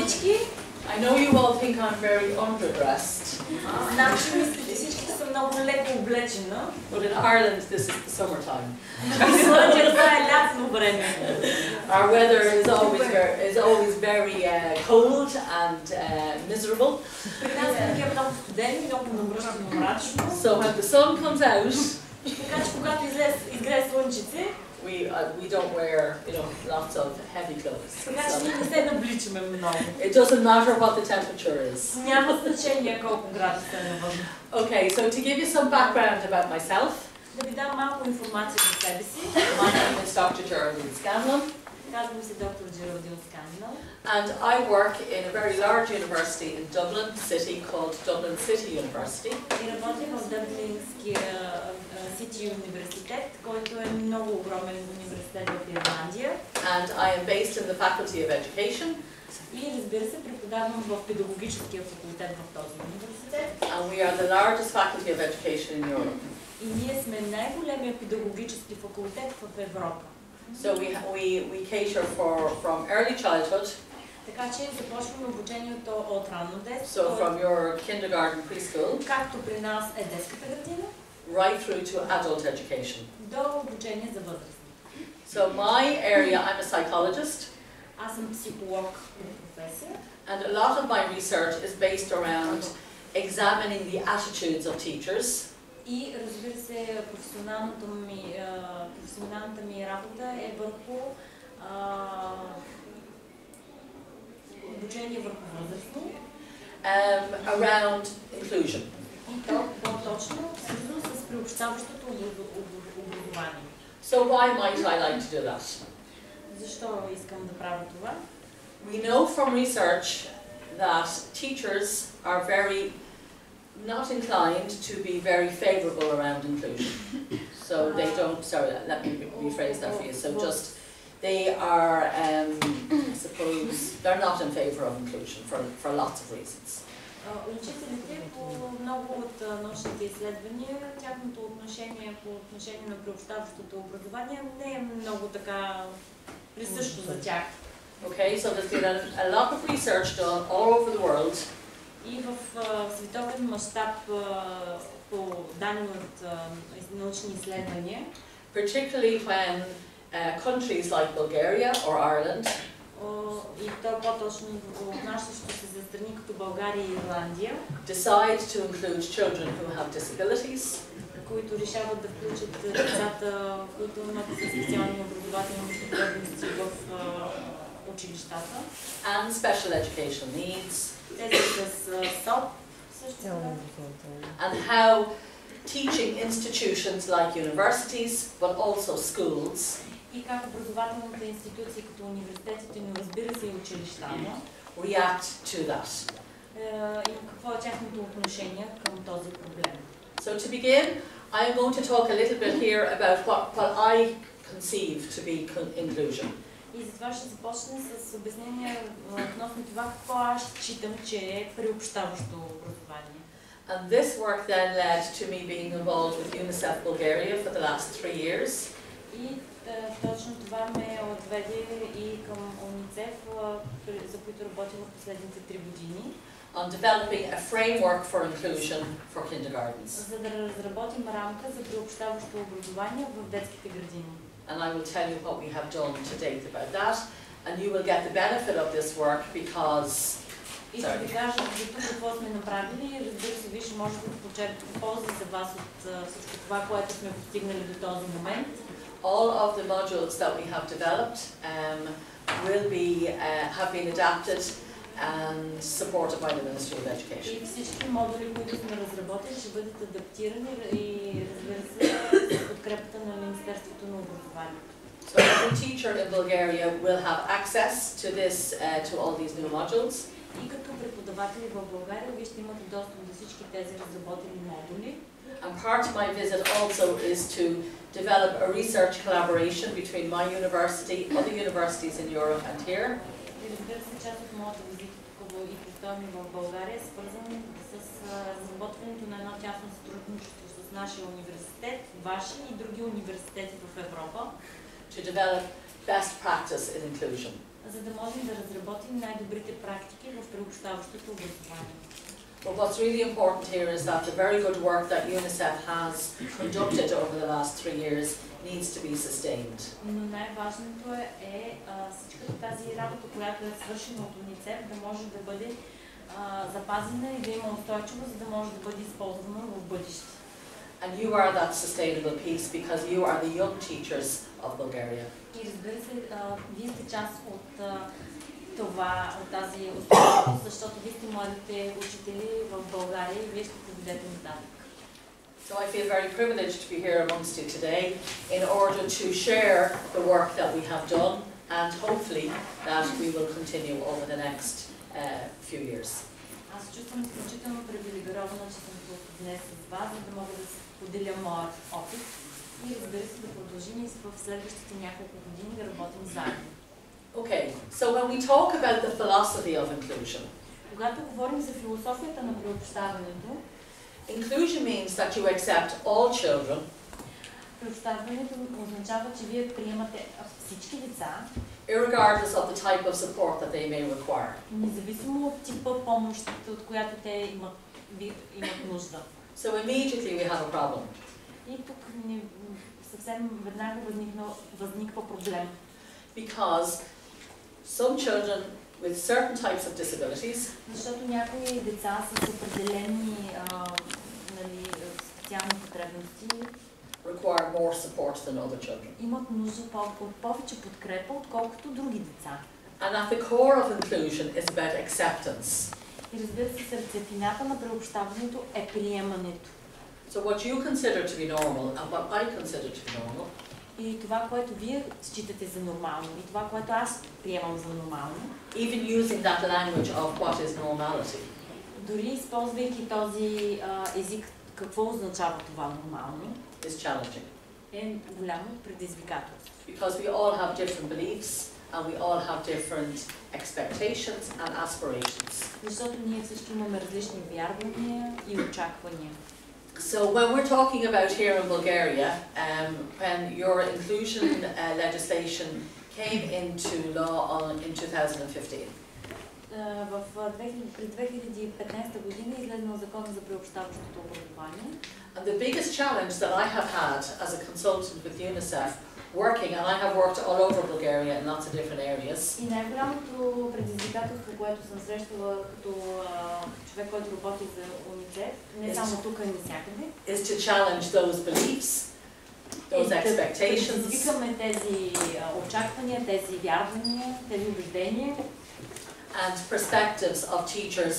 всички. I know you all think I'm very underdressed. Знам, че мислите всички са много леко облечена. But in Ireland this is the summertime. Това е лятно време. Our weather is always very cold and miserable. При нас е много студено, много мрачно. So when the sun comes out, така че когато изгрее слънчице, we don't wear, lots of heavy clothes. Така че ние не се набличаме много. It doesn't matter what the temperature is. Няма значение колко градуса е навън. Okay, so to give you some background about myself. Да ви дам малко информация за себе си. My name is Д-р Джералдин Сканлън. Казвам се д-р Джералдин Сканлън. And I work in a very large university in Dublin City called Dublin City University. И работя в Дъблинския City университет, който е много огромен университет в Ирландия. And I am based in the Faculty of Education. И разбира се, преподавам в педагогическия факултет в този университет. And we are the largest faculty of education in Europe. И ние сме най-големия педагогически факултет в Европа. So we cater from early childhood. Така че започваме обучението от ранно детство. So from your kindergarten preschool. Както при нас е детската градина. Right through to adult education. До обучение за възрастни. So my area, I'm a psychologist. Аз съм психолог по професия. And a lot of my research is based around examining the attitudes of teachers. И разбира се, професионалната ми работа е върху обучение върху възрастни. Around inclusion. И то по-точно свързано с приобщаващото образование. So why might I like to do that? Защо искам да правя това? We know from research that teachers are not inclined to be very favourable around inclusion. So they don't, sorry, let me rephrase that for you. So just, they are, I suppose, they're not in favour of inclusion for lots of reasons. Учителите по много от научните изследвания, тяхното отношение по отношение на приобщаващото образование не е много така присъщо за тях. Okay, so there's been a lot of research done all over the world. И в световен мащаб по данни от научни изследвания. Particularly when countries like Bulgaria or Ireland. И то по-точно отнасящо се за страни като България и Ирландия. Decide to include children who have disabilities. Които решават да включат децата, които имат специални образователни потребности в училищата. And special educational needs. Тези с СОП също. And how teaching institutions like universities, but also schools, и как образователните институции като университетите, но разбира се и училищата, react to that. И какво е тяхното отношение към този проблем. So to begin, I am going to talk a little bit here about what I conceive to be inclusion. И затова ще започна с обяснение относно това какво аз считам, че е приобщаващо образование. And this work then led to me being involved with UNICEF Bulgaria for the last 3 years. И точно това ме отведе и към УНИЦЕФ, за които работя в последните 3 години. On developing a framework for inclusion for kindergartens. За да разработим рамка за приобщаващо образование в детските градини. And I will tell you what we have done to date about that, and you will get the benefit of this work because. И ще ви кажа за тук какво сме направили. Разбира се, вие ще можете да почерпите полза за вас от всичко това, което сме постигнали до този момент. All of the modules that we have developed have been adapted and supported by the Ministry of Education. И всички модули, които сме разработили, ще бъдат адаптирани и разбира се с подкрепата на Министерството на образованието. So every teacher in Bulgaria will have access to all these new modules. И като преподаватели в България, вие ще имате достъп до всички тези разработени модули. And part of my visit also is to develop a research collaboration between my university, other universities in Europe and here. И разбира се, част от моята визита и престоя ми в България е свързан с разработването на едно тясно сътрудничество с нашия университет, ваши и други университети в Европа. To develop best practice in inclusion. За да можем да разработим най-добрите практики в приобщаващото образование. But what's really important here is that the very good work that UNICEF has conducted over the last 3 years needs to be sustained. Но най-важното е всичката тази работа, която е свършена от УНИЦЕФ, да може да бъде запазена и да има устойчивост, за да може да бъде използвана в бъдеще. And you are that sustainable piece because you are the young teachers of Bulgaria. И разбира се, вие сте част от тази устойчивост, защото вие сте младите учители в България и вие ще поведете нататък. So I feel very privileged to be here amongst you today in order to share the work that we have done and hopefully that we will continue over the next few years. Аз чувствам изключително привилегирована, че съм тук днес с вас, за да мога да споделя моят опит и разбира се да продължим и в следващите няколко години да работим заедно. Okay, so when we talk about the philosophy of inclusion, когато говорим за философията на приобщаването, inclusion means that you accept all children, приобщаването означава, че вие приемате всички деца, irregardless of the type of support that they may require. Независимо от типа помощ, от която те имат нужда. So immediately we have a problem. И тук съвсем веднага възниква проблем. Because some children with certain types of disabilities, защото някои деца с определени специални потребности require more support than other children. Имат нужда от повече подкрепа, отколкото други деца. And at the core of inclusion is about acceptance. И разбира се, сърцевината на приобщаването е приемането. So what you consider to be normal and what I consider to be normal. И това, което вие считате за нормално, и това, което аз приемам за нормално. Even using that language of what is normality. Дори използвайки този език, какво означава това нормално? Is challenging. Е голямо предизвикателство. Because we all have different beliefs and we all have different expectations and aspirations. Защото ние всички имаме различни вярвания и очаквания. So when we're talking about here in Bulgaria, when your inclusion legislation came into law in 2015. През 2015 година излезнал закон за приобщаващото образование. And the biggest challenge that I have had as a consultant with UNICEF working, and I have worked all over Bulgaria in lots of different areas. И най-голямото предизвикателство, което съм срещала като човек, който работи за УНИЦЕФ, не само тук, и навсякъде, is to challenge those beliefs, those expectations. Предизвикаме тези очаквания, тези вярвания, тези убеждения. And perspectives of teachers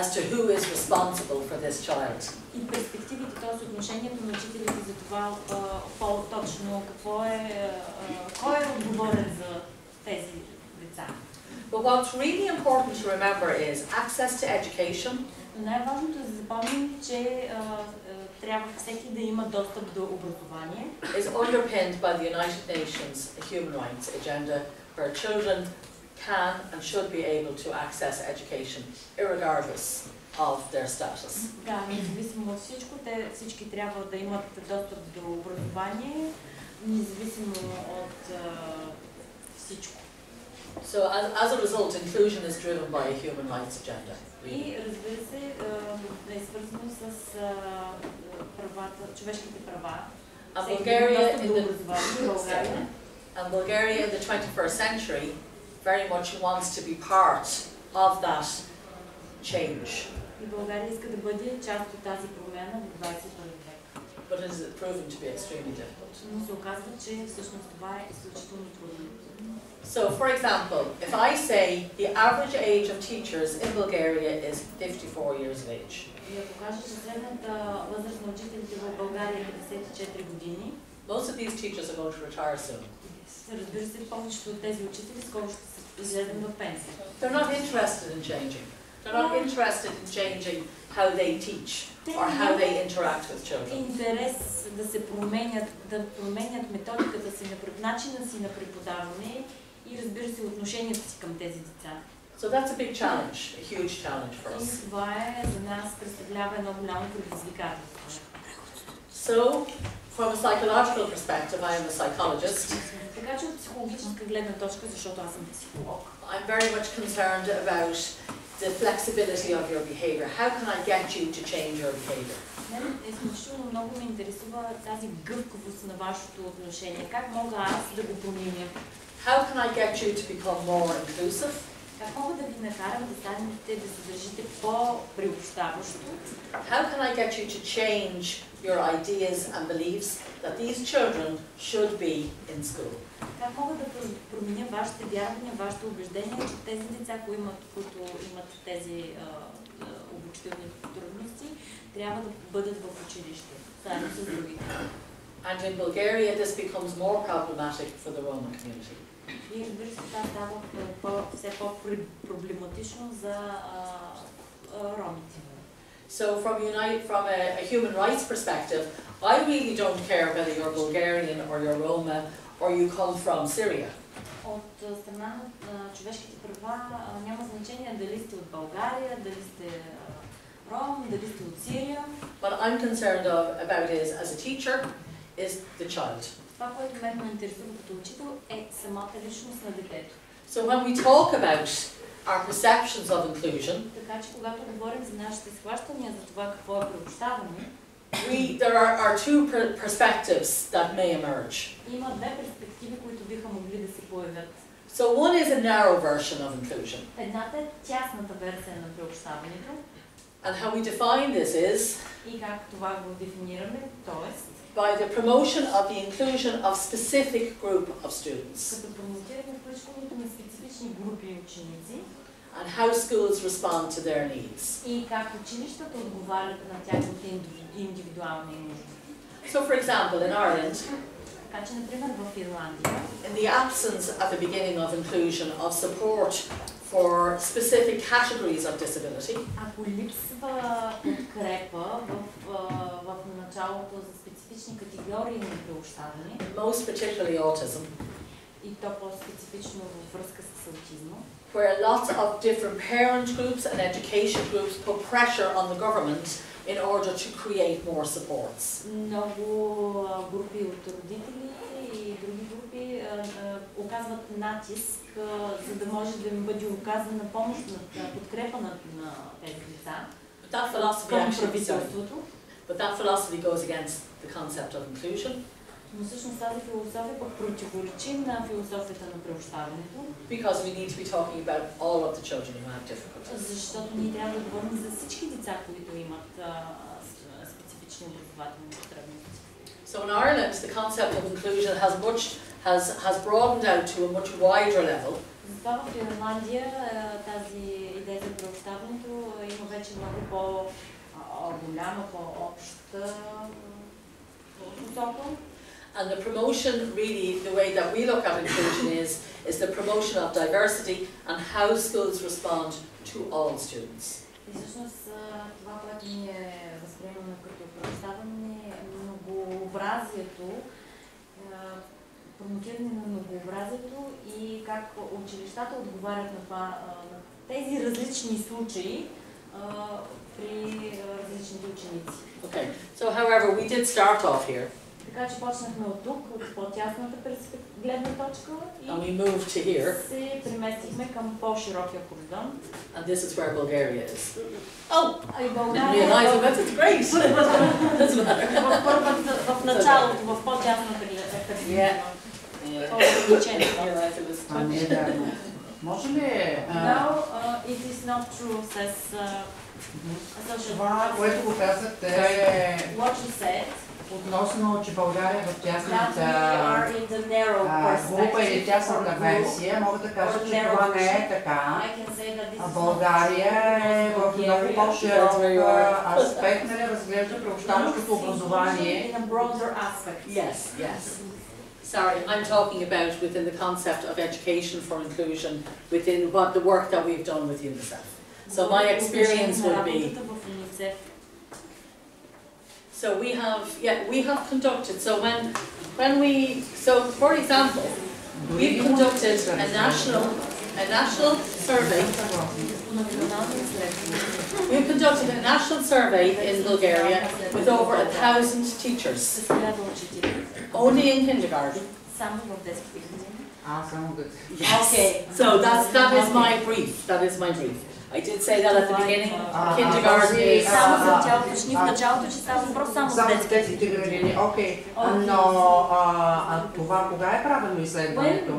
as to who is responsible for this child. И перспективите, т.е. отношението на учителите за това по-точно кой е отговорен за тези деца. But what's really important to remember is access to education. Най-важното е да запомним, че трябва всеки да има достъп до образование. Is underpinned by the United Nations Human Rights Agenda, where children can and should be able to access education, irregardless of their status. Да, независимо от всичко, всички трябва да имат достъп до образование, независимо от всичко. So as a result, inclusion is driven by a human rights agenda. И разбира се, е свързано с правата, човешките права. And Bulgaria in the 21st century very much wants to be part of that change. И България иска да бъде част от тази промяна в 21 век. But it is proven to be extremely difficult. Но се оказва, че всъщност това е изключително трудно. So, for example, if I say the average age of teachers in Bulgaria is 54 years of age. И ако кажа, че средната възраст на учителите в България е 54 години. Most of these teachers are going to retire soon. Разбира се, повечето от тези учители скоро ще излезем в пенсия. They're not interested in changing. They're not interested in changing how they teach or how they interact with children. Интерес да се променят методиката си, начина си на преподаване и разбира се отношението си към тези деца. So that's a big challenge, a huge challenge for us. И това за нас представлява едно голямо предизвикателство. So From a psychological perspective, I am a psychologist. Така че от психологическа гледна точка, защото аз съм психолог, I'm very much concerned about the flexibility of your behaviour. How can I get you to change your behaviour? Мен изключително много ме интересува тази гъвкавост на вашето отношение. Как мога аз да го променя? How can I get you to become more inclusive? Как мога да ви накарам да станете, да се държите по-приобщаващо? How can I get you to change your ideas and beliefs that these children should be in school? Как мога да променя вашите вярвания, вашите убеждения, че тези деца, които имат тези обучителни трудности, трябва да бъдат в училище, заедно с другите? And in Bulgaria this becomes more problematic for the Roma community. И разбира се, това става все по-проблематично за ромите. So from a human rights perspective, I really don't care whether you're Bulgarian or you're Roma or you come from Syria. От страна на човешките права няма значение дали сте от България, дали сте ром, дали сте от Сирия. What I'm concerned about is, as a teacher, is the child. Това, което мен ме интересува като учител, е самата личност на детето. So when we talk about our perceptions of inclusion, така че когато говорим за нашите схващания за това какво е приобщаване, there are two perspectives that may emerge. Има две перспективи, които биха могли да се появят. So one is a narrow version of inclusion. Едната е тясната версия на приобщаването. And how we define this is и как това го дефинираме, т.е. by the promotion of the inclusion of specific group of students. Като промотираме включването на специфични групи ученици. And how schools respond to their needs. И как училищата отговарят на тяхните индивидуални нужди. So for example, in Ireland, така че, например, в Ирландия, in the absence at the beginning of inclusion of support for specific categories of disability, ако липсва подкрепа в началото за специфични категории на приобщаване, most particularly autism, и то по-специфично във връзка с аутизма, where lots of different parent groups and education groups put pressure on the government in order to create more supports. Много групи от родители и други групи оказват натиск, за да може да им бъде оказана помощ, подкрепа на тези деца към правителството. But that philosophy goes against the concept of inclusion. Но всъщност тази философия пък противоречи на философията на приобщаването. Because we need to be talking about all of the children who have difficulties. Защото ние трябва да говорим за всички деца, които имат специфични образователни потребности. So in Ireland, the concept of inclusion has broadened out to a much wider level. Затова в Ирландия тази идея за приобщаването има вече много по-голяма, по-обща посока. And the promotion, really, the way that we look at inclusion is the promotion of diversity and how schools respond to all students. И всъщност това, което ние възприемаме като приобщаване е многообразието, промотиране на многообразието и как училищата отговарят на това, на тези различни случаи при различните ученици. Okay, so however, we did start off here. Така че почнахме от тук, от по-тясната гледна точка and we moved to here. Се преместихме към по-широкия коридон. And this is where Bulgaria is. Oh, I didn't realize it, but it's great. Doesn't matter. В началото, в по-тясната гледна точка. Може ли? Now, it is not true, says това, което го казахте, what you said, относно, че България в тясната група или тясната версия, мога да кажа, че това не е така. България е в много по-широк аспект, нали, разглежда приобщаващото образование. Yes, yes. Sorry, I'm talking about within the concept of education for inclusion, within what the work that we've done with UNICEF. So my experience would be, so we have conducted, so for example, we've conducted a national a national survey. We conducted a national survey in Bulgaria with over 1,000 teachers, only in kindergarten. Yes. Okay. So that is my brief. That is my brief. I did say that at the beginning. Kindergarten is. Окей. Но това кога е правено изследването?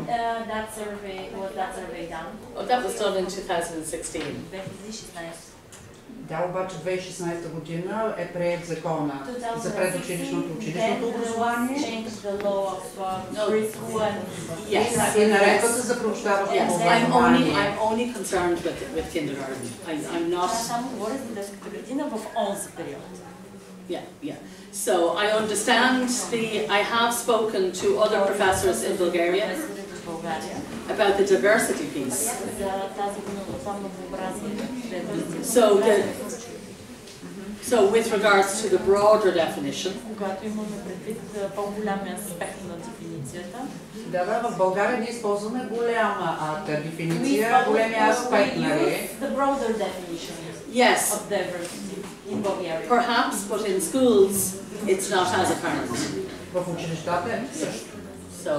That was done in 2016. Да, обаче 2016 година е приет закона за предучилищното училищното образование. И наредбата за приобщаващо образование. I'm only concerned with kindergarten. I'm not. Само говоря за детската градина в онзи период. Yeah. So I understand I have spoken to other professors in Bulgaria about the diversity piece. So with regards to the broader definition, да, в България ние използваме голяма дефиниция, големия аспект, нали? Yes, perhaps, but in schools it's not as apparent. В училищата е също. So,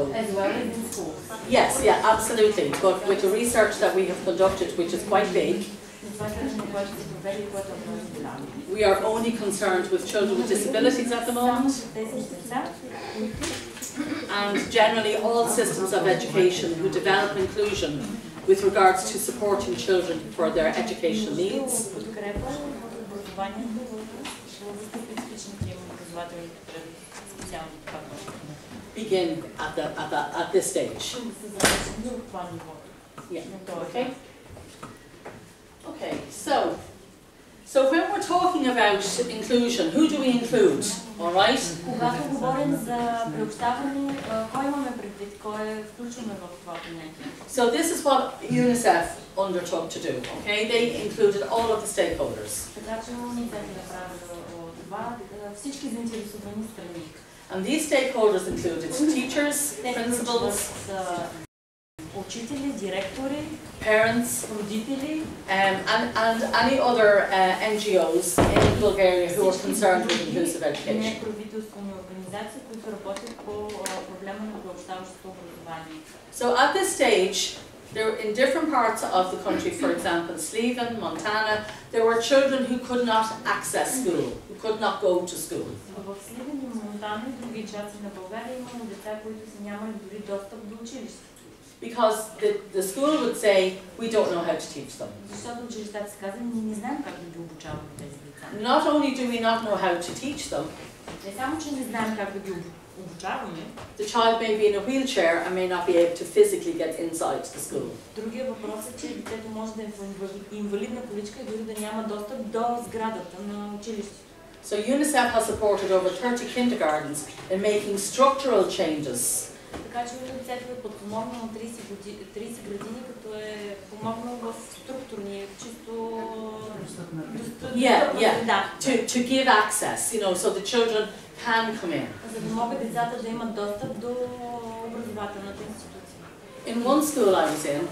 yes, yeah, absolutely. But with the research that we have conducted, which is quite big, we are only concerned with children with disabilities at the moment, and generally all systems of education who develop inclusion with regards to supporting children for their educational needs. Begin at this stage. Yeah. Okay. So when we're talking about inclusion, who do we include? All right. Когато говорим за приобщаване, кой имаме предвид, кой включваме в това понятие? So this is what UNICEF undertook to do. Okay, they included all of the stakeholders. Така че UNICEF направи това всички заинтересовани страни. And these stakeholders included teachers, principals, учители, директори, parents, родители, and any other NGOs in Bulgaria who are concerned with inclusive education. неправителствени организации, които работят по проблема на приобщаващото образование. So at this stage, there in different parts of the country, for example, Sliven, Montana, there were children who could not access school, who could not go to school. В Сливен и Монтана и други части на България имаме деца, които са нямали дори достъп до училище. Because the school would say, we don't know how to teach them. Защото училищата са казали, ние не знаем как да ги обучаваме тези деца. Not only do we not know how to teach them, не само, че не знаем как да ги обучаваме, the child may be in a wheelchair and may not be able to physically get inside the school. Другия въпрос е, че детето може да е в инвалидна количка и дори да няма достъп до сградата на училището. So UNICEF has supported over 30 kindergartens in making structural changes. Така че UNICEF е подпомогнал 30 градини, като е помогнал в структурни, чисто to give access, so the children can come in. За да могат децата да имат достъп до образователната институция. In one school I was in,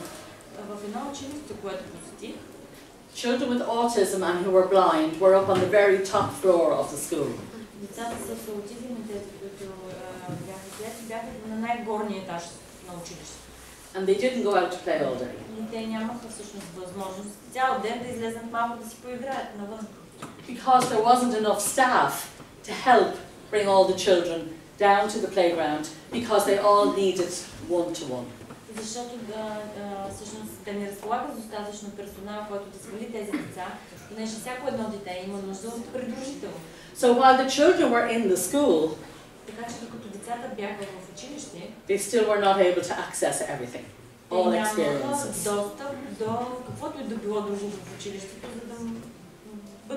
в едно училище, което посетих, children with autism and who were blind were up on the very top floor of the school. Децата с аутизъм и тези, които бяха слепи, бяха на най-горния етаж на училище. And they didn't go out to play all day. И те нямаха всъщност възможност цял ден да излезнат малко да си поиграят навън. Because there wasn't enough staff to help bring all the children down to the playground, because they all needed one-to-one. Защото всъщност да не разполага с достатъчно персонал, който да свали тези деца, понеже всяко едно дете има нужда от придружител. So while the children were in the school, така че докато децата бяха в училище, they still were not able to access everything, all experiences. Достъп до каквото и да било друго в училището, за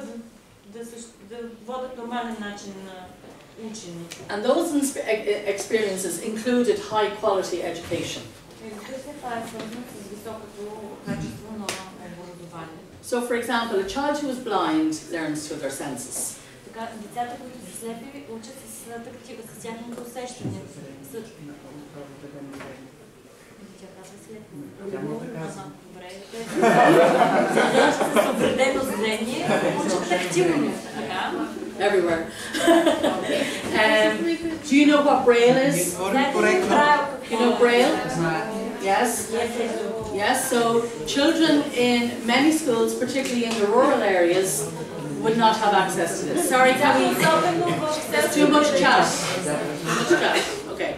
да водят нормален начин на учене. And those experiences included high quality education. So for example, a child who is blind learns through their senses. Децата, които са слепи, учат с тяхното усещане. Добре. С увредено зрение учат тактилно. Everywhere. Do you know what Braille is? You know Braille? Yes? Yes, so children in many schools, particularly in the rural areas, would not have access to this. Sorry, can we... Too much chat. Too much chat. Okay.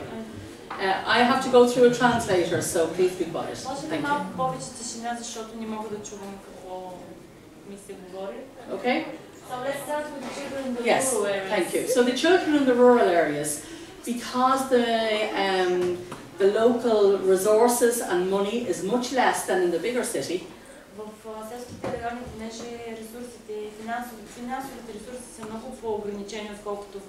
I have to go through a translator, so please be quiet. Thank you. Okay? So let's start with the children in the rural areas. Thank you. So the children in the rural areas, because the local resources and money is much less than in the bigger city, селските райони, понеже финансовите ресурси са много по-ограничени, отколкото в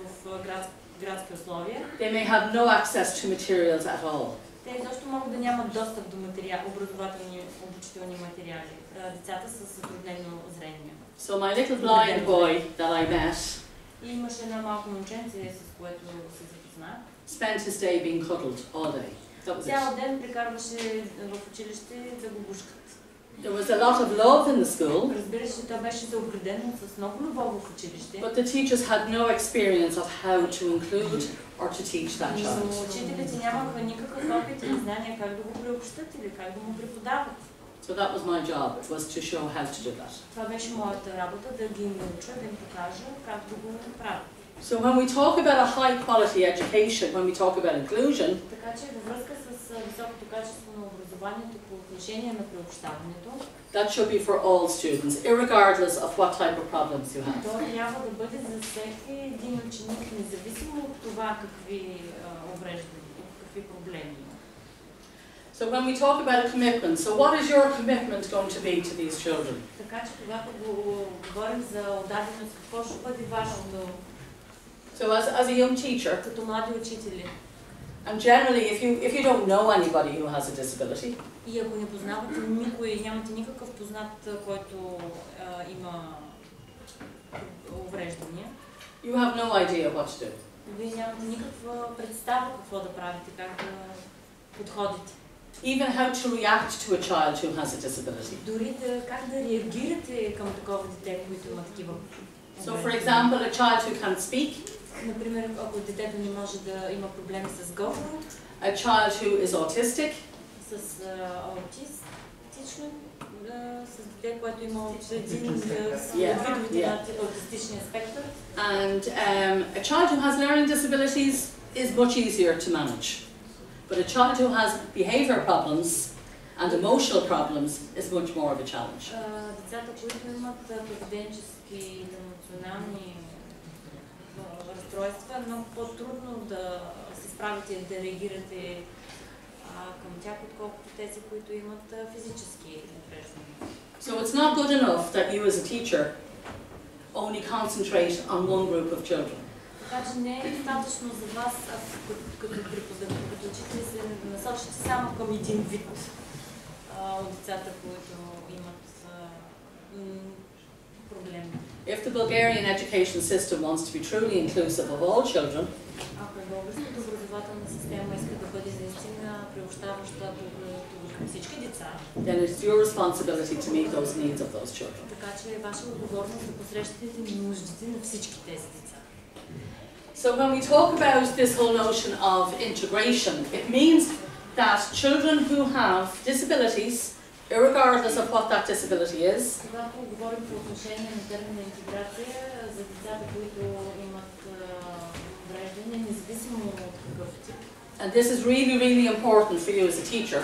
градски условия. They may have no access to materials at all. Те изобщо могат да нямат достъп до образователни обучителни материали. Децата с затруднено зрение. So my little blind boy that I met, и имаше едно малко момченце, с което се запознах, spent his day being cuddled all day. Цял ден прекарваше в училище да го гушкат. There was a lot of love in the school, but the teachers had no experience of how to include or to teach that child. So that was my job, was to show how to do that. So when we talk about a high quality education, when we talk about inclusion, that should be for all students, irregardless of what type of problems you have. So when we talk about a commitment, so what is your commitment going to be to these children? So as a young teacher, and generally, if you don't know anybody who has a disability, you have no idea what to do. Even how to react to a child who has a disability. So for example, a child who can't speak, например, ако детето не може да има проблеми с говор, a child who is autistic, с аутистично, с дете, което има един аутистичния спектър, and a child who has learning disabilities is much easier to manage, but a child who has behavior problems and emotional problems is much more of a challenge. Децата, които имат поведенчески и емоционални разстройства, е много по-трудно да се справите и да реагирате към тях, отколкото тези, които имат физически увреждания. So it's not good enough that you as a teacher only concentrate on one group of children. Така че не е достатъчно за вас, като учители, се насочите само към един вид от децата, които имат проблеми. If the Bulgarian education system wants to be truly inclusive of all children, then it's your responsibility to meet those needs of those children. So when we talk about this whole notion of integration, it means that children who have disabilities, irregardless of what that disability is, and this is really, really important for you as a teacher,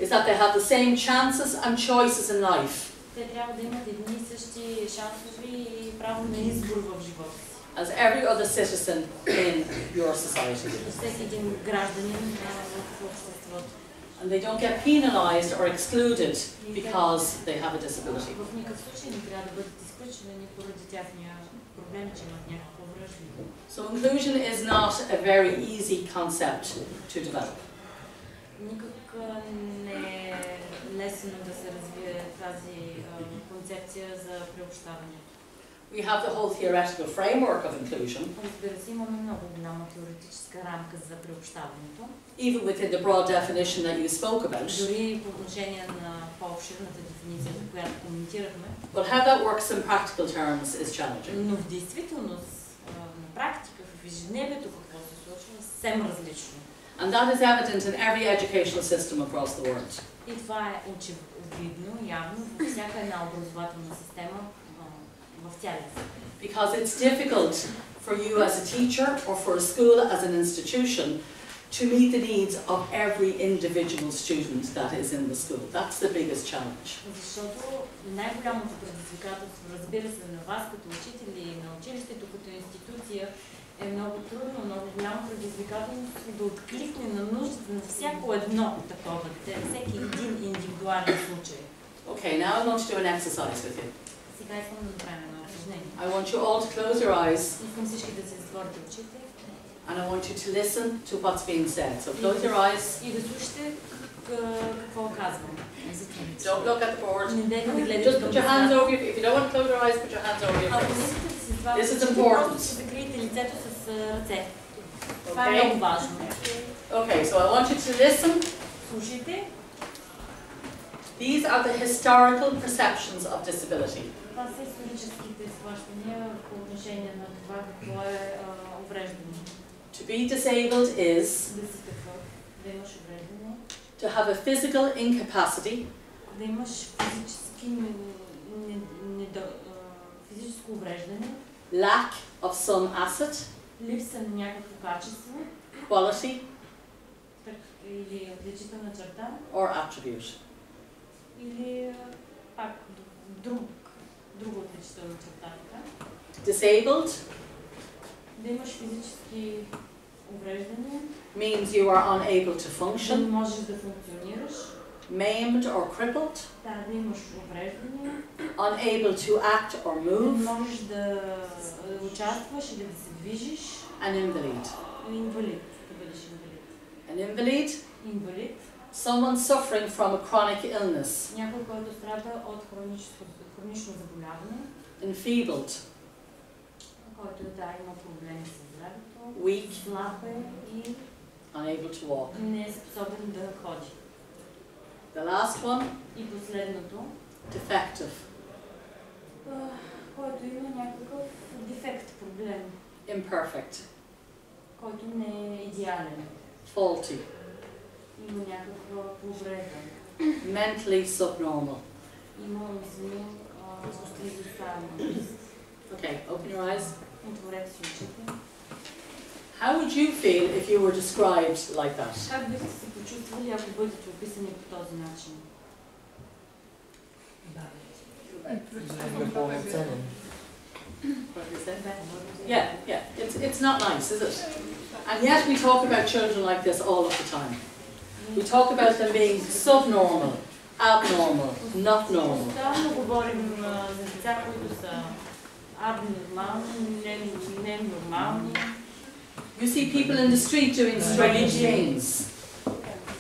is that they have the same chances and choices in life as every other citizen in your society. And they don't get penalised or excluded because they have a disability. So inclusion is not a very easy concept to develop. We have the whole theoretical framework of inclusion. Разбира се, имаме много голяма теоретическа рамка за приобщаването. Even within the broad definition that you spoke about. Дори по отношение на по-обширната дефиниция, за която коментирахме. But how that works in practical terms is challenging. Но в действителност, на практика, в ежедневието какво се случва, е съвсем различно. And that is evident in every educational system across the world. И това е очевидно, явно, във всяка една образователна система в цялия свят. Because it's difficult for you as a teacher or for a school as an institution to meet the needs of every individual student that is in the school. That's the biggest challenge. Защото най-голямото предизвикателство, разбира се, на вас като учители и на училището като институция е много трудно, много голямо предизвикателство да откликне на нуждите на всяко едно такова дете, всеки един индивидуален случай. Okay, now I want to do an exercise with you. Сега искам да направим едно упражнение. I want you all to close your eyes. Искам всички да се затворите очите. And I want you to listen to what's being said. So close your eyes. И да слушате какво казвам. Don't look at the board. Не дайте да гледате. Just put your hands over your, if you don't want to close your eyes, put your hands over your face. This is important. Просто закриете лицето с ръце. Това е много важно. Okay, so I want you to listen. Слушайте. These are the historical perceptions of disability. Това са историческите схващания по отношение на това какво е увреждане. To be disabled is Да си такъв, да имаш увреждане. To have a physical incapacity. Да имаш физическо увреждане. Lack of some asset. Липса на някакво качество. Quality. Или отличителна черта. Or attribute. Или пак друга отличителна черта. Disabled. Да имаш физически увреждания. Means you are unable to function. Да можеш да функционираш. Maimed or crippled. Да имаш увреждания. Unable to act or move. Да можеш да участваш или да се движиш. An invalid. Инвалид. Да бъдеш инвалид. An invalid. Инвалид. Someone suffering from a chronic illness. Някой, който страда от хронично заболяване. Enfeebled. Който има проблеми с здравето. Weak. Слаб е и unable to walk. Не е способен да ходи. The last one. И последното. Defective. Който има някакъв дефект, проблем. Imperfect. Който не е идеален. Faulty. Има някаква повреда. Mentally subnormal. Има умствено изоставеност. Okay, open your eyes. Отворете си очите. How would you feel if you were described like that? Как бихте се почувствали, ако бъдете описани по този начин? Yeah, it's not nice, is it? And yet we talk about children like this all of the time. We talk about them being subnormal, abnormal, not normal. Постоянно говорим за деца, които са абнормални, ненормални. You see people in the street doing strange things.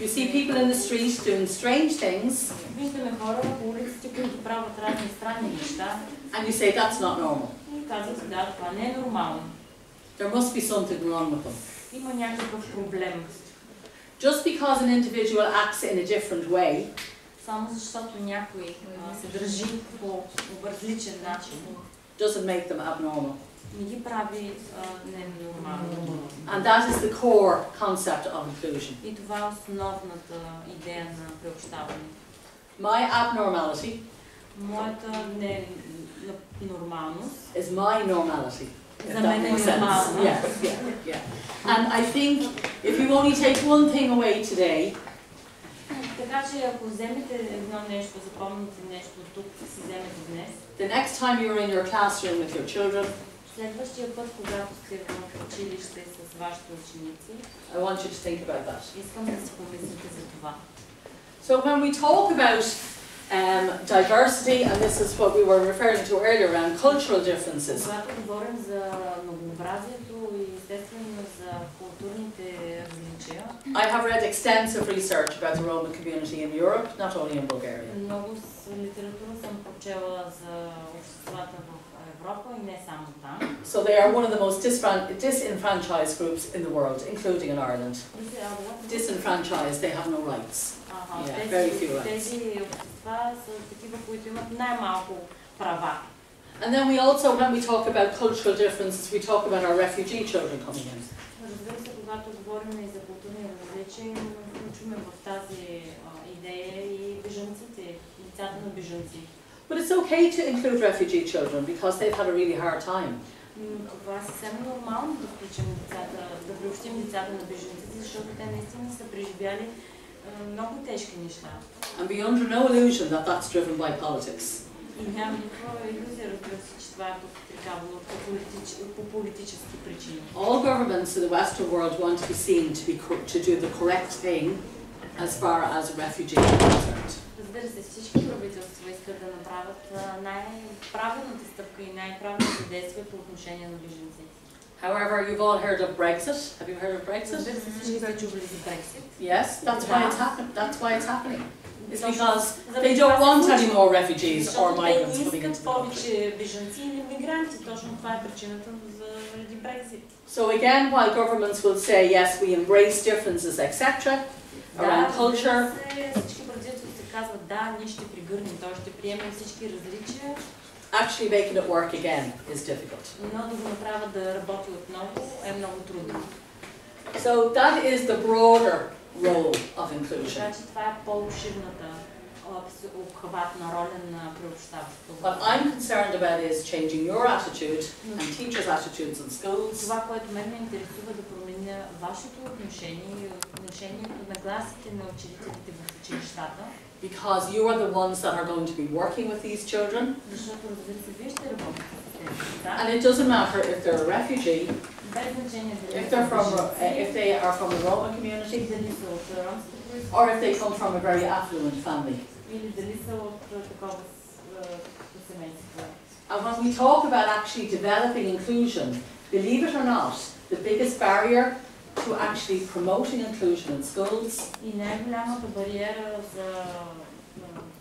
You see people in the street doing strange things. Виждаме хора по улиците, които правят разни странни неща. And you say that's not normal. И казвате, да, това не е нормално. There must be something wrong with them. Има някакъв проблем. Just because an individual acts in a different way, само защото някой се държи по различен начин, doesn't make them abnormal. Не ги прави ненормално. And that is the core concept of inclusion. И това е основната идея на приобщаване. My abnormality, моята ненормалност, is my normality. За мен е нормално. Yeah. And I think if you only take one thing away today, така че ако вземете едно нещо, запомните нещо тук, си вземете днес. The next time you're in your classroom with your children, следващия път, когато сте в училище с вашите ученици, I want you to think about that. Искам да си помислите за това. So when we talk about diversity, and this is what we were referring to earlier around cultural differences. Когато говорим за многообразието и естествено за културните различия. I have read extensive research about the Roma community in Europe, not only in Bulgaria. Много литература съм прочела за обществата в Европа и не само там. So they are one of the most disenfranchised groups in the world, including in Ireland. Disenfranchised, they have no rights. Yeah, very few rights. Тези общества са такива, които имат най-малко права. And then we also, when we talk about cultural differences, we talk about our refugee children coming in. Разбира се, когато говорим и за културни различия, включваме в тази идея и бежанците, децата на бежанци. But it's okay to include refugee children because they've had a really hard time. Това е съвсем нормално да включим децата, да приобщим децата на бежанците, защото те наистина са преживяли много тежки неща. And be under no illusion that that's driven by politics. И няма никаква илюзия, разбира се, че това е подстрекавано по политически причини. All governments in the Western world want to be seen to do the correct thing as far as refugees are concerned. Разбира се, всички правителства искат да направят най-правилната стъпка и най-правилните действия по отношение на бежанците. However, you've all heard of Brexit. Have you heard of Brexit? Разбира се, всички са чували за Brexit. Yes, that's why it's happening. It's because they don't want any more refugees or migrants coming into the country. повече бежанци или мигранти, точно това е причината заради Brexit. So again, while governments will say yes, we embrace differences, etc., around culture. Всички правителства се казват да, ние ще пригърнем, т.е. ще приемем всички различия. Actually making it work again is difficult. Но да го направят да работи отново е много трудно. So that is the broader role of inclusion. Така че това е по-обширната обхватна роля на приобщаващото. What I'm concerned about is changing your attitude and teachers' attitudes in schools. Това, което мен ме интересува да променя вашето отношение и отношението на нагласите на учителите в училищата. Because you are the ones that are going to be working with these children. Защото, разбира се, вие ще работите с тези деца. And it doesn't matter if they're a refugee, if they are from a Roma community, or if they come from a very affluent family. And when we talk about actually developing inclusion, believe it or not, the biggest barrier to actually promoting inclusion in schools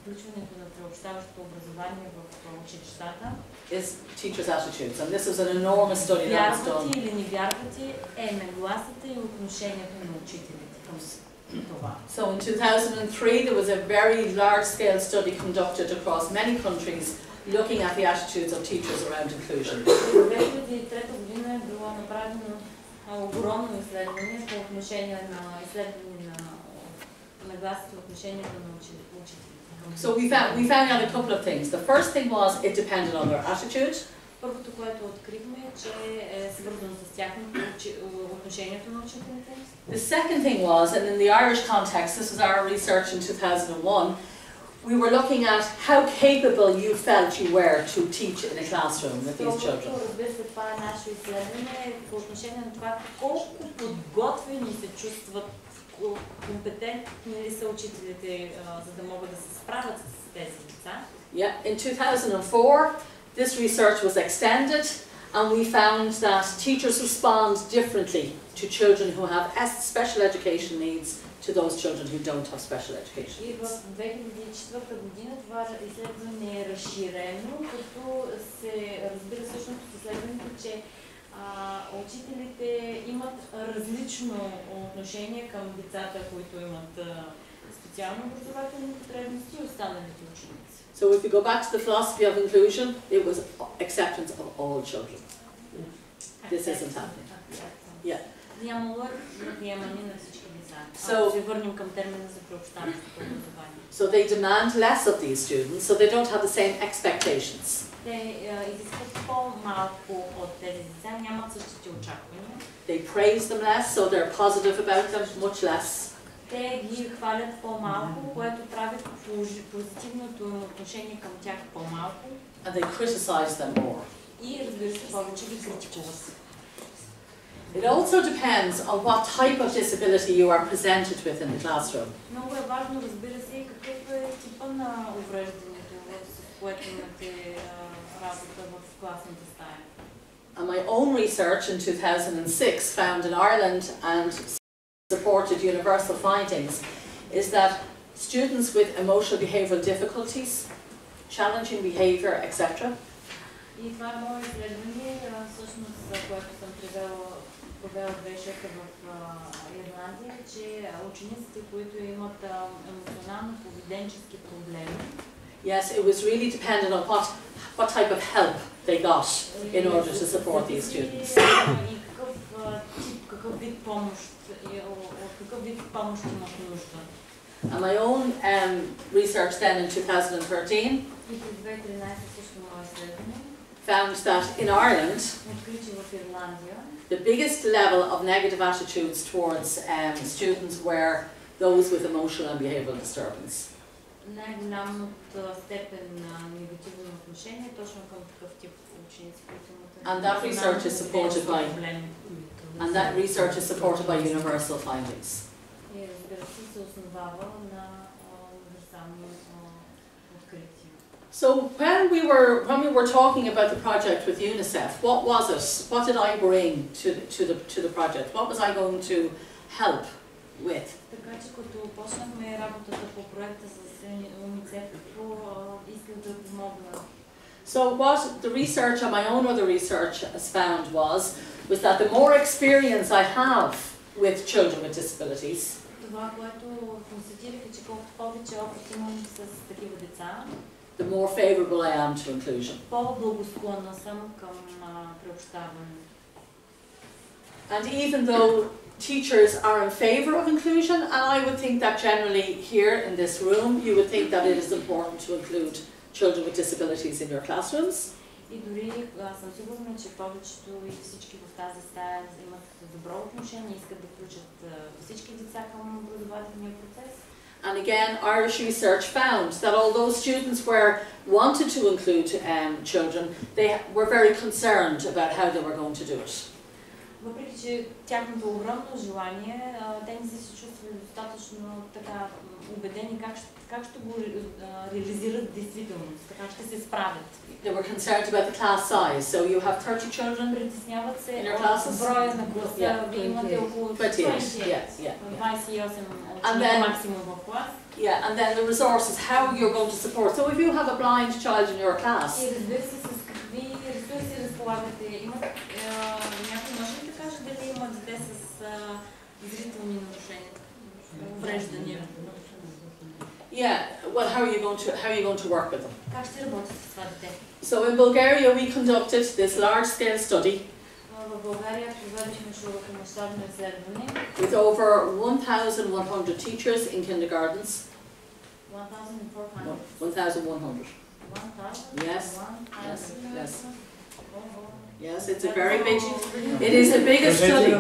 включването на приобщаващото образование в училищата is teachers' attitudes, and this is an enormous study that was done. Вярвате или не вярвате е нагласата и отношението на учителите към това. So in 2003 there was a very large-scale study conducted across many countries looking at the attitudes of teachers around inclusion. В 2003 година е било направено огромно изследване по отношение на нагласата и отношението на учителите. So we found out a couple of things. The first thing was it depended on their attitude. Първото, което открихме, че е свързано с тяхното отношението на учителите. The second thing was, and in the Irish context, this was our research in 2001, we were looking at how capable you felt you were to teach in a classroom with these children. Разбира се, това е наше изследване по отношение на това колко подготвени се чувстват, компетентни ли са учителите, за да могат да се справят с тези деца. Yeah, in 2004, this research was extended, and we found that teachers respond differently to children who have special education needs to those children who don't have special education needs. И в 2004 година това изследване е разширено, като се разбира всъщност изследването, че учителите имат различно отношение към децата, които имат специални образователни потребности и останалите ученици. So if we go back to the philosophy of inclusion, it was acceptance of all children. This isn't happening. Yeah. Нямало приемане на всички деца. So се върнем към термина за приобщаващото образование. So they demand less of these students, so they don't have the same expectations. Те изискват по-малко от тези деца, нямат същите очаквания. They praise them less, so they're positive about them much less. Те ги хвалят по-малко, което прави позитивното им отношение към тях по-малко. And they criticize them more. И разбира се, повече ги критикуват. It also depends on what type of disability you are presented with in the classroom. Много е важно, разбира се, какъв е типа на увреждането, с което имате работа в класната стая. And my own research in 2006 found in Ireland and supported universal findings is that students with emotional behavioural difficulties, challenging behaviour, etc., И това е мое изследване, всъщност, което съм провела 2006 в Ирландия, че учениците, които имат емоционално-поведенчески проблеми, yes, it was really dependent on what type of help they got in order to support these students. И какъв вид помощ, от какъв вид помощ имат нужда. And my own research then in 2013 found that in Ireland, the biggest level of negative attitudes towards students were those with emotional and behavioural disturbance. And that research is supported by universal findings. So when we were talking about the project with UNICEF, what was it? What did I bring to the project? What was I going to help with? So what the research and my own other research has found was that the more experience I have with children with disabilities, the more favourable I am to inclusion. And even though teachers are in favour of inclusion, and I would think that generally here in this room, you would think that it is important to include children with disabilities in your classrooms. И дори съм сигурна, че повечето и всички в тази стая имат добро отношение, искат да включат всички деца към образователния процес. And again, Irish research found that although students wanted to include children, they were very concerned about how they were going to do it. Въпреки че тяхното огромно желание, те не се чувствали достатъчно така убедени как ще го реализират действителност, как ще се справят. They were concerned about the class size, so you have 30 children Притесняват се in your classes? Броя на класа, вие имате около 28 максимум в клас. Yeah, and then the resources, how you're going to support. So if you have a blind child in your class, и разбира се, с какви ресурси разполагате. Някой може ли да каже дали има дете с зрителни нарушения, увреждания? Yeah, well, how are you going to work with them? Как ще работите с това дете? So in Bulgaria we conducted this large-scale study В България проведохме широкомащабно изследване with over 1,100 teachers in kindergartens. 1,100. Yes. Yes, it's a very big. It is the biggest study.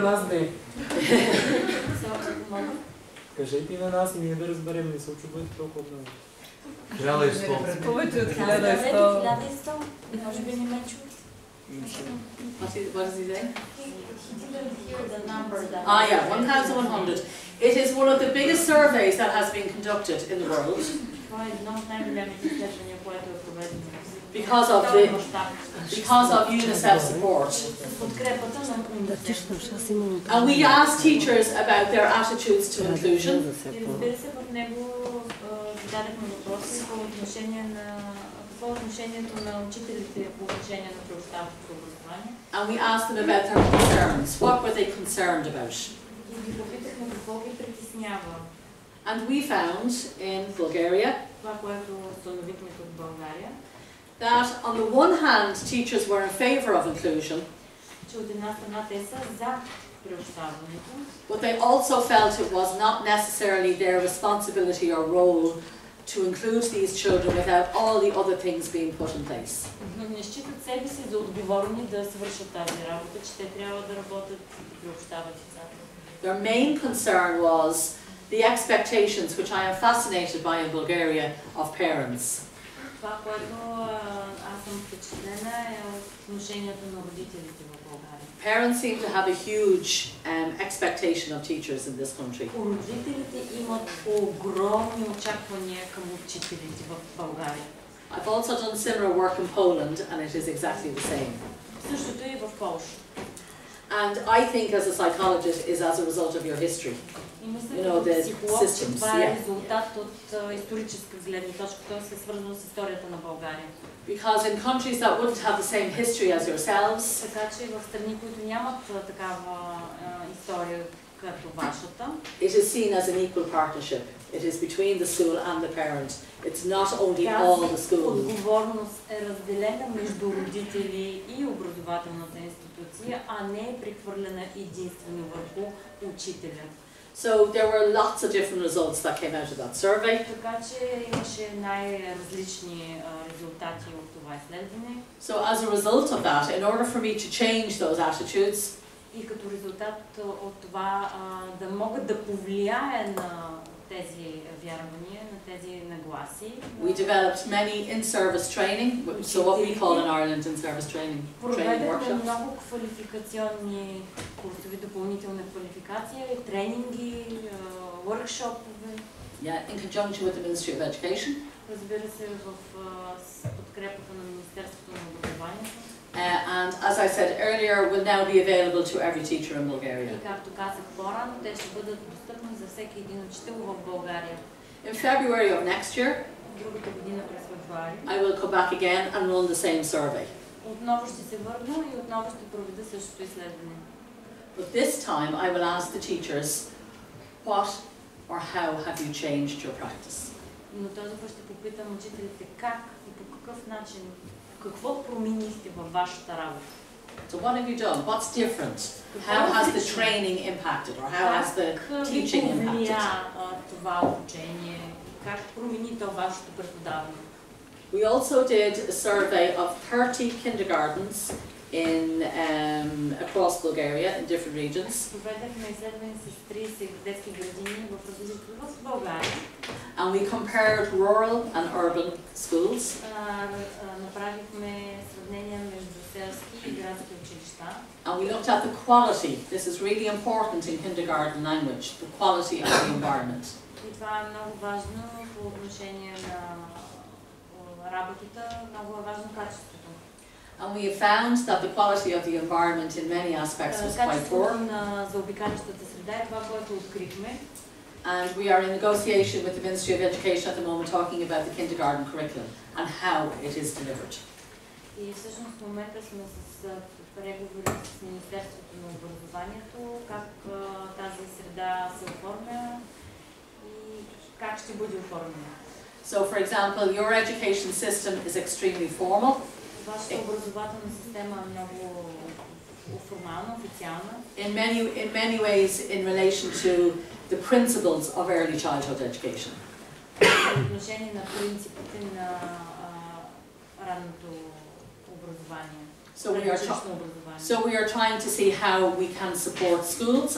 Кажете на нас и ние да разберем, не се очудвайте толкова много. 1100. Повече от 1100. 1100. Може би не ме чуят. What is he saying? He didn't hear the number that. Ah, yeah, 1,100. It is one of the biggest surveys that has been conducted in the world. Това е едно от най-голямите изследвания, което е проведено. Because of UNICEF support. Подкрепата на UNICEF. And we asked teachers about their attitudes to inclusion. Разбира се, в него зададахме въпроси по отношение на какво е отношението на учителите по отношение на приобщаващото образование. And we asked them about their concerns. What were they concerned about? И ги попитахме какво ги притеснява. And we found in Bulgaria това, което установихме в България, that on the one hand teachers were in favour of inclusion, че от една страна те са за приобщаването, but they also felt it was not necessarily their responsibility or role to include these children without all the other things being put in place. Но не считат себе си за отговорни да свършат тази работа, че те трябва да работят и да приобщават децата. Their main concern was the expectations, which I am fascinated by in Bulgaria, of parents. Това, което аз съм впечатлена е отношението на родителите в България. Parents seem to have a huge expectation of teachers in this country. Родителите имат огромни очаквания към учителите в България. I've also done similar work in Poland, and it is exactly the same. Същото и в Полша. And I think, as a psychologist, is as a result of your history. И мисля, като психолог, че това е резултат от историческа гледна точка, т.е. е свързано с историята на България. Because in countries that wouldn't have the same history as yourselves, така че в страни, които нямат такава история като вашата, it is seen as an equal partnership. It is between the school and the parent. It's not only all the schools. Отговорност е разделена между родители и образователната институция, а не е прехвърлена единствено върху учителя. So there were lots of different results that came out of that survey. Така че имаше най-различни резултати от това изследване. So as a result of that, in order for me to change those attitudes, и като резултат от това да могат да повлияе на тези вярвания, на тези нагласи. We developed many in-service training, so what we call in Ireland in-service training workshops. Много квалификационни курсови, допълнителна квалификация, тренинги, workshoпове. Yeah, in conjunction with the Ministry of Education. Разбира се, в подкрепата на Министерството на образованието. And as I said earlier, will now be available to every teacher in Bulgaria. И както казах по-рано, те ще бъдат достъпни за всеки един учител в България. In February of next year, другата година през февруари, I will come back again and run the same survey. Отново ще се върна и отново ще проведа същото изследване. But this time I will ask the teachers, what or how have you changed your practice? Но този път ще попитам учителите как и по какъв начин, какво променихте във вашата работа. So what have you done? What's different? How has the training impacted or how has the teaching impacted? Това обучение, как промени то вашето преподаване? We also did a survey of 30 kindergartens across Bulgaria in different regions. Проведохме изследване с 30 детски градини в България. And we compared rural and urban schools. Направихме сравнение между селски и градски училища. And we looked at the quality. This is really important in kindergarten language, the quality of the environment. И това е много важно по отношение на работата, много е важно качеството. And we have found that the quality of the environment in many aspects was quite poor. На заобикалящата среда е това, което открихме. And we are in negotiation with the Ministry of Education at the moment talking about the kindergarten curriculum and how it is delivered. И всъщност в момента сме с преговори с Министерството на образованието, как тази среда се оформя и как ще бъде оформена. So for example, your education system is extremely formal. Вашата образователна система е много формална, официална. In many ways in relation to the principles of early childhood education. По отношение на принципите на ранното образование. So we are trying to see how we can support schools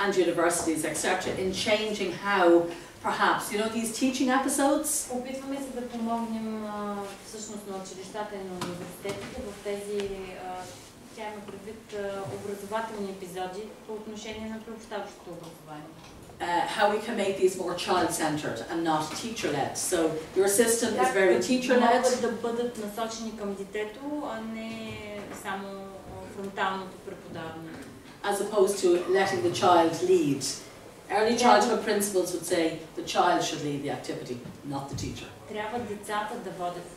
and universities, etc., in changing how perhaps, you know, these teaching episodes. Опитваме се да помогнем всъщност на училищата и на университетите в тези тя има предвид образователни епизоди по отношение на приобщаващото образование. How we can make these more child-centered and not teacher-led. So your system is very teacher-led. Могат да бъдат насочени към детето, а не само фронталното преподаване. As opposed to letting the child lead. Early childhood principles would say the child should lead the activity, not the teacher. Трябва децата да водят,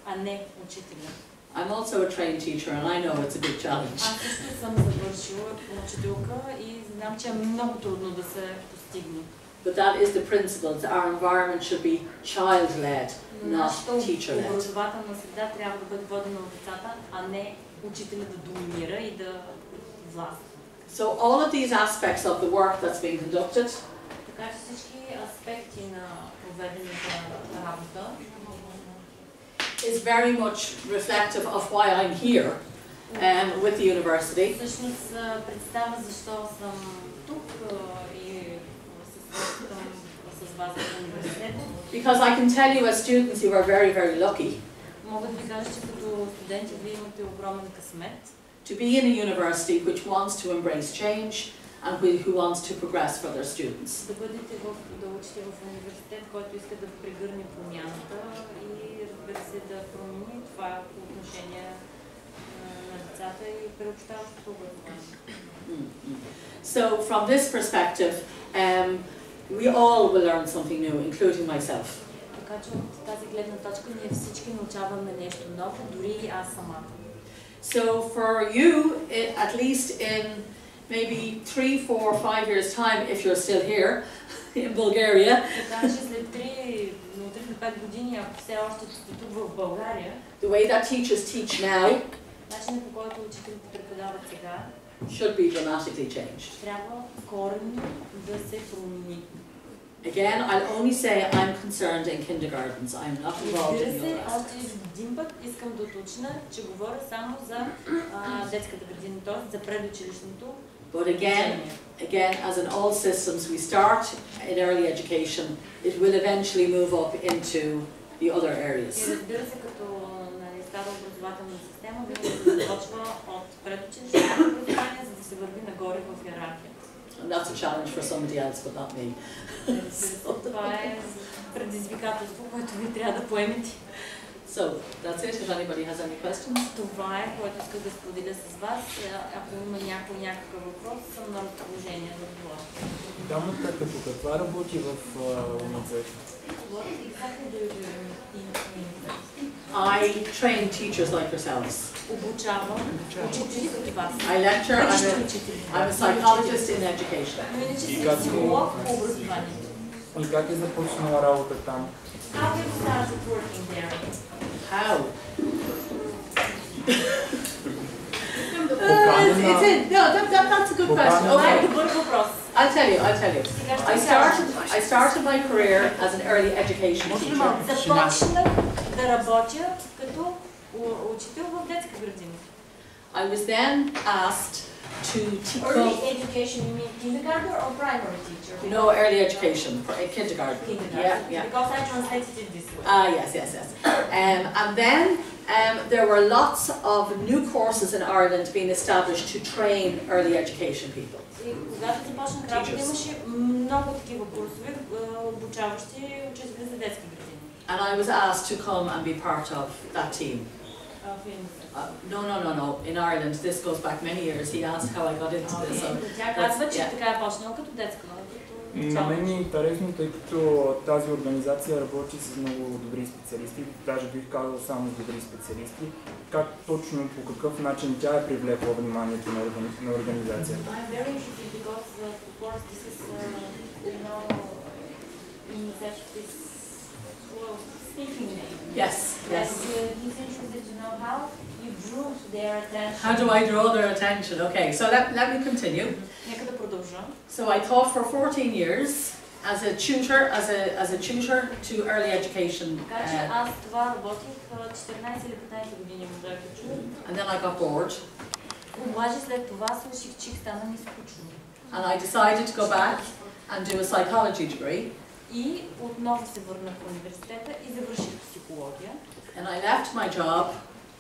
а не учителя. I'm also a trained teacher and I know it's a big challenge. Аз също съм завършила учителка и знам, че е много трудно да се постигне. But that is the principles. Our environment should be child-led, not teacher-led. Образователна среда трябва да бъде водена от децата, а не учителя да доминира и да властва. So all of these aspects of the work that's being conducted, така че всички аспекти на проведената работа is very much reflective of why I'm here with the university. Всъщност представя защо съм тук и с вас в университета. Because I can tell you as students you are very, very lucky. Мога да ви кажа, че като студенти вие имате огромен късмет. To be in a university which wants to embrace change and who wants to progress for their students. Да бъдете да учите в университет, който иска да прегърне промяната и разбира се да промени това по отношение на децата и приобщаващото образование. So from this perspective, we all will learn something new, including myself. Така че от тази гледна точка ние всички научаваме нещо ново, дори и аз самата. So for you, at least in maybe 3, 4, 5 years' time, if you're still here in Bulgaria. Така че след 3 до 5 години, ако все още сте тук в България, the way that teachers teach now, начинът по който учителите преподават сега, should be dramatically changed. трябва коренно да се промени. Again, I'll only say I'm concerned in kindergartens. I'm not involved in the other още един път искам да уточня, че говоря само за детската градина, т.е. за предучилищното. But again, as in all systems, we start in early education. It will eventually move up into the other areas. И разбира се, като стара образователна система, винаги се започва от предучилищното образование, за да се върви нагоре в иерархията. And that's a challenge for somebody else, but not me. Това е предизвикателство, което ви трябва да поемете. So, that's it. If anybody has any questions? Това е, което исках да споделя с вас. Ако има някакъв въпрос, съм на разположение да отговоря. Дамата като каква работи в университета? I train teachers like yourselves. Обучавам учители като вас. I lecture. I'm a psychologist in education. Но иначе съм психолог по образование. И как е започнала работа там? How have you started working there? How? That's a good question. Okay. I'll tell you. I started my career as an early education teacher. Започнах да работя като учител в детска градина. I was then asked to teach. Early education, you mean kindergarten or primary teacher? No, early education, kindergarten. Yeah. Because I translated it this way. Yes. And then there were lots of new courses in Ireland being established to train early education people. И когато започнах работа, имаше много такива курсове, обучаващи учители за детски градини. And I was asked to come and be part of that team. No. In Ireland, this goes back many years. He asked how I got into this. Тя казва, че така е почнала като детска. На мен ми е интересно, тъй като тази организация работи с много добри специалисти, даже бих казал само с добри специалисти. Как точно, по какъв начин тя е привлекла вниманието на организацията? Yes. He's interested to know how you drew their attention. How do I draw their attention? Okay, so let me continue. Нека да продължа. So I taught for 14 years as a tutor to early education. Така че аз това работих 14 или 15 години, можах да чуя. And then I got bored. Обаче след това слушах, че стана ми скучно. And I decided to go back and do a psychology degree. И отново се върнах в университета и завърших психология. And I left my job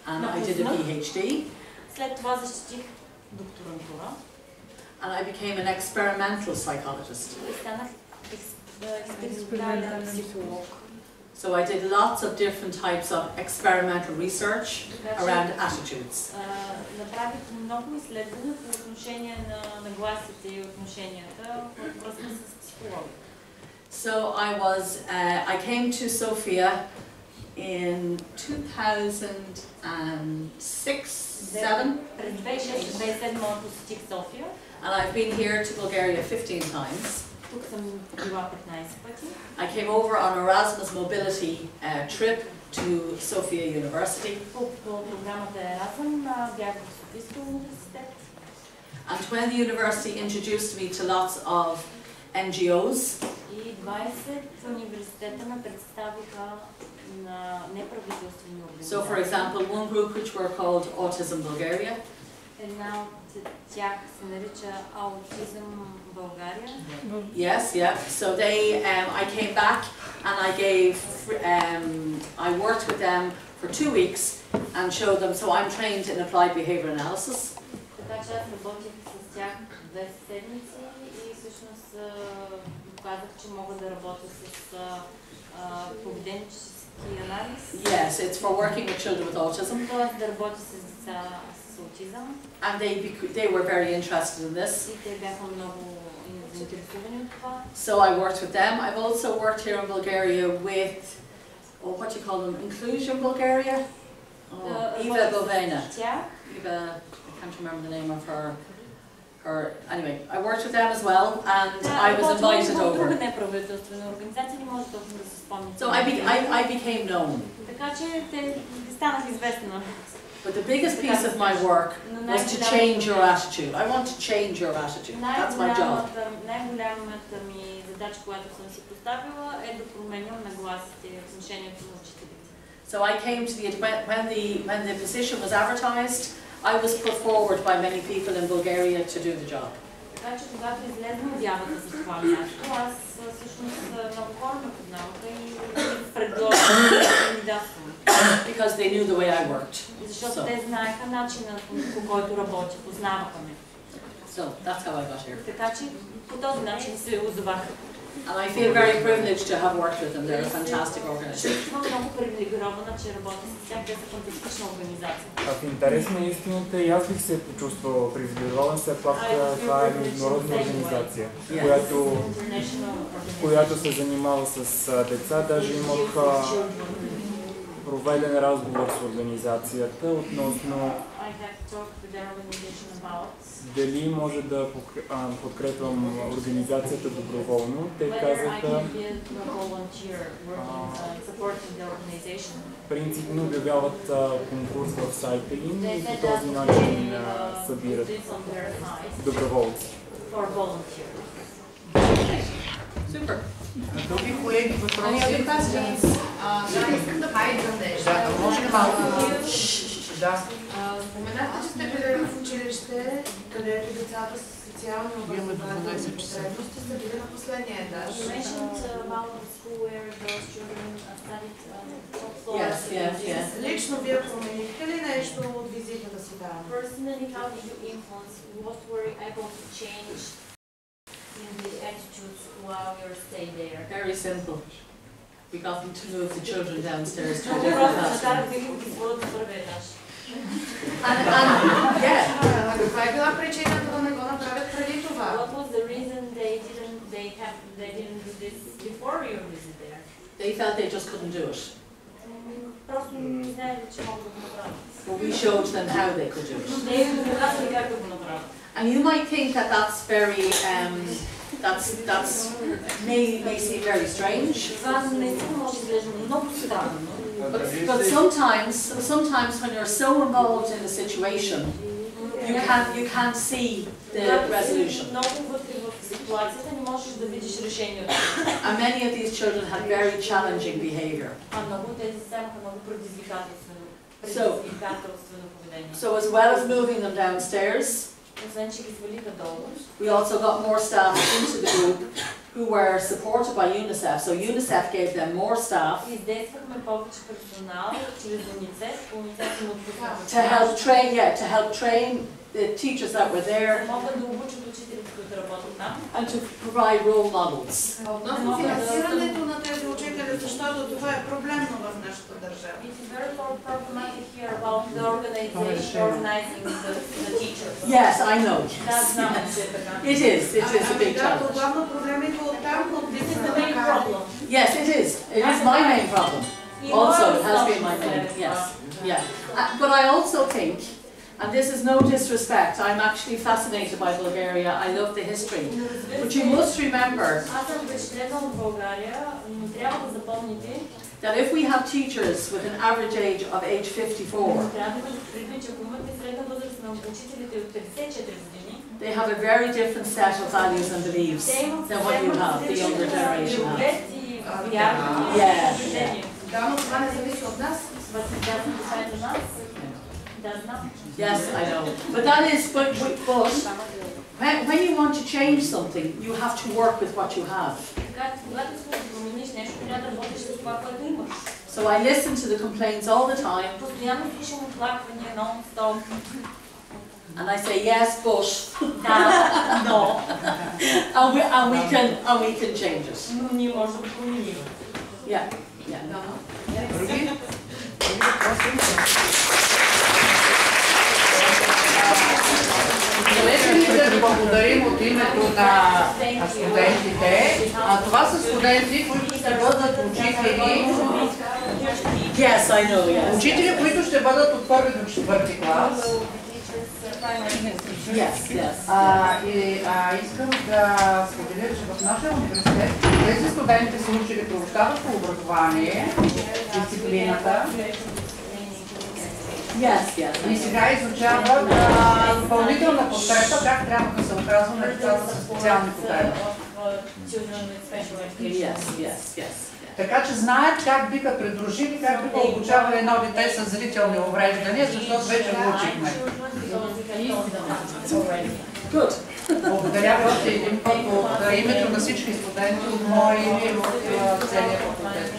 and I did a Ph.D. След това защитих докторантура. And I became an experimental psychologist. И станах експериментален психолог. So I did lots of different types of experimental research around attitudes. Направих много изследвания по отношение на нагласите и отношенията във връзка с психология. So I came to Sofia in 2006-7. През 2006-2007 посетих София. And I've been here to Bulgaria 15 times. Тук съм била 15 пъти. I came over on Erasmus mobility trip to Sofia University. По програмата Erasmus бях в Софийския университет. And when the university introduced me to lots of NGOs. И 20 университета ме представиха на неправителствени организации. So for example, one group which were called Autism Bulgaria. Една от тях се нарича Аутизъм България. Yes. So I came back and I worked with them for 2 weeks and showed them. So I'm trained in applied behavior analysis. Така че аз работих с тях 2 седмици и всъщност показах, че мога да работя с статистически анализ. Yes, it's for working with children with autism. Тоест да работи с деца с аутизъм. And they were very interested in this. И те бяха много заинтересовани от това. So I worked with them. I've also worked here in Bulgaria with, what do you call them, Inclusion Bulgaria? Eva Bovena. Eva, I can't remember the name of her. Anyway, I worked with them as well, and I was invited over. So I became known. But the biggest piece of my work was to change your attitude. I want to change your attitude. That's my job. Най-голямата ми задача, която съм си поставила, е да променям нагласите и отношението на учителите. So I came to when the position was advertised, I was put forward by many people in Bulgaria to do the job. Така че когато излезна обявата за това място, аз всъщност много хора ме познаваха и предложиха да кандидатствам. Because they knew the way I worked. Защото те знаеха начина, по който работя, познаваха ме. So that's how I got here. Така че по този начин се озовах. And I feel very privileged to have worked with them. They're a fantastic organization. Много привилегирована, че работя с тях. Те са фантастична организация. В интерес на истината и аз бих се почувствал привилегирован, все пак това е международна организация, която се занимава с деца. Даже имах проведен разговор с организацията относно дали може да подкрепям организацията доброволно. Те казаха, принципно обявяват конкурс в сайта им и по този начин събират доброволци. Super. Други колеги, въпроси? Искам да попитам нещо. Може ли малко? Да. Споменахте, че сте били в училище, където децата с специални образователни потребности са били на последния етаж. Лично вие променихте ли нещо от визитата си там? In the attitudes while you're staying there? Very simple. We got them to move the children downstairs to a different classroom. Каква е била причината да не го направят преди това? What was the reason they didn't do this before your visit there? They felt they just couldn't do it. Просто не знаели, че могат да го направят. But we showed them how they could do it. Не им показали как да го направят. And you might think that that's very, may seem very strange. But sometimes when you're so involved in a situation, you can't see the resolution. And many of these children had very challenging behaviour. So as well as moving them downstairs, we also got more staff into the group who were supported by UNICEF. So UNICEF gave them more staff to help train the teachers that were there and to provide role models. Относно финансирането на тези учители, защото това е проблемно в нашата държава. Yes, I know. It is a big challenge. Главно проблемите оттам, от Yes, it is. It is my main problem. Also, it has been my main. Yes, yeah. But I also think, and this is no disrespect, I'm actually fascinated by Bulgaria. I love the history. But you must remember that if we have teachers with an average age of age 54, they have a very different set of values and beliefs than what you have, the younger generation has. Yeah. Yes, I know. But that is, but when you want to change something, you have to work with what you have. So I listen to the complaints all the time. And I say yes, but no, and we can change it. Други? Позволете да благодарим от името на студентите. Това са студенти, които ще бъдат учители. Yes, I know, yes. Учители, които ще бъдат от първи до четвърти клас. Искам да споделя, че в нашия университет тези студенти са учили приобщаващо образование, дисциплината. И сега изучават допълнителна подкрепа, как трябва да се оказва на децата с специални потребности. Така че знаят как биха придружили, как биха обучавали едно дете с зрителни увреждания, защото вече го учихме. Благодаря ви още един път от името на всички студенти, от мое име и от целия факултет.